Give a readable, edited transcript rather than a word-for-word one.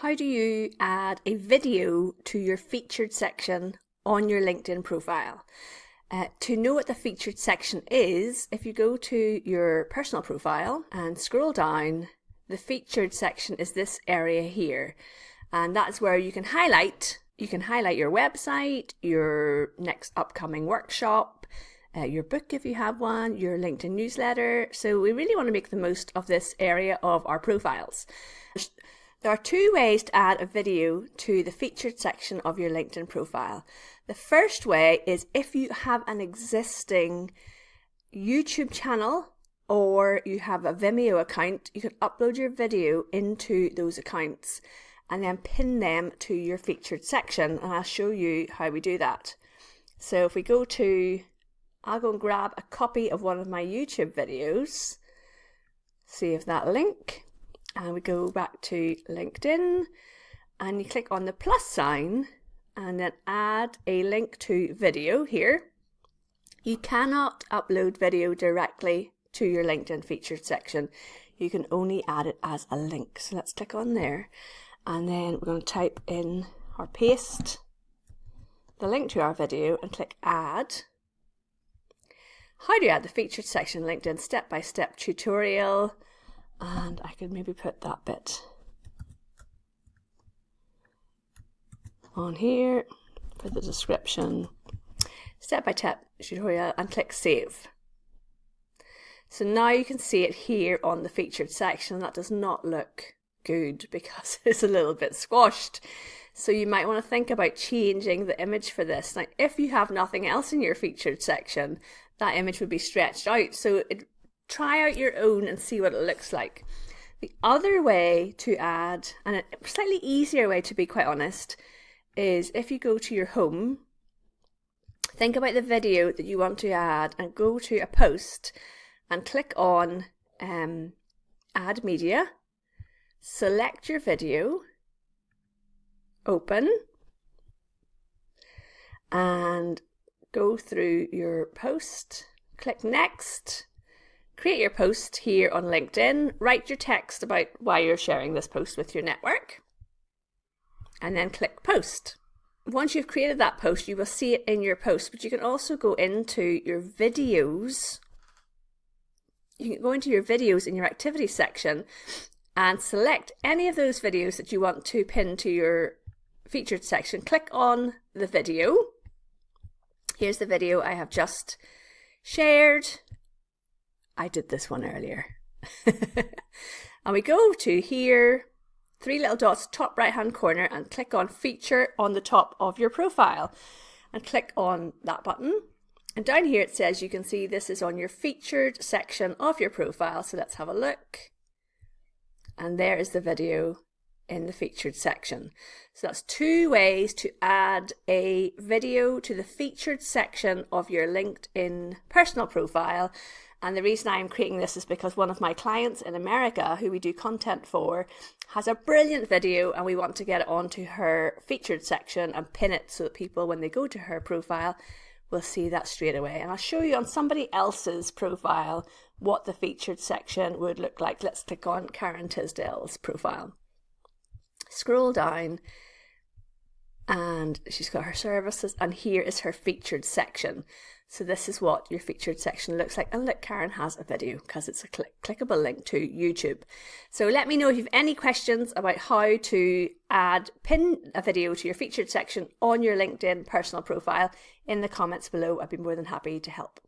How do you add a video to your featured section on your LinkedIn profile? To know what the featured section is, if you go to your personal profile and scroll down, the featured section is this area here. And that's where you can highlight your website, your next upcoming workshop, your book if you have one, your LinkedIn newsletter. So we really want to make the most of this area of our profiles. There are two ways to add a video to the featured section of your LinkedIn profile. The first way is if you have an existing YouTube channel or you have a Vimeo account, you can upload your video into those accounts and then pin them to your featured section, and I'll show you how we do that. So if we go to, I'll go and grab a copy of one of my YouTube videos, save that link, and we go back to LinkedIn and you click on the plus sign and then add a link to video here. You cannot upload video directly to your LinkedIn featured section. You can only add it as a link. So let's click on there and then we're going to type in or paste the link to our video and click add. How do you add the featured section LinkedIn step-by-step tutorial? And I could maybe put that bit on here for the description, step-by-step tutorial, and click save. So now you can see it here on the featured section. That does not look good because it's a little bit squashed. So you might want to think about changing the image for this. Now, if you have nothing else in your featured section, that image would be stretched out. So try out your own and see what it looks like. The other way to add, and a slightly easier way to be quite honest, is if you go to your home, think about the video that you want to add and go to a post and click on add media, select your video, open, and go through your post, click next. Create your post here on LinkedIn, write your text about why you're sharing this post with your network, and then click post. Once you've created that post, you will see it in your post, but you can also go into your videos. You can go into your videos in your activity section and select any of those videos that you want to pin to your featured section. Click on the video. Here's the video I have just shared. I did this one earlier. And we go to here, three little dots, top right hand corner, and click on feature on the top of your profile and click on that button. And down here it says you can see this is on your featured section of your profile. So let's have a look. And there is the video in the featured section. So that's two ways to add a video to the featured section of your LinkedIn personal profile. And the reason I'm creating this is because one of my clients in America who we do content for has a brilliant video and we want to get it onto her featured section and pin it so that people, when they go to her profile, will see that straight away. And I'll show you on somebody else's profile what the featured section would look like. Let's click on Karen Tisdale's profile. Scroll down and she's got her services and here is her featured section. So this is what your featured section looks like. And look, Karen has a video because it's a clickable link to YouTube. So let me know if you have any questions about how to pin a video to your featured section on your LinkedIn personal profile in the comments below. I'd be more than happy to help.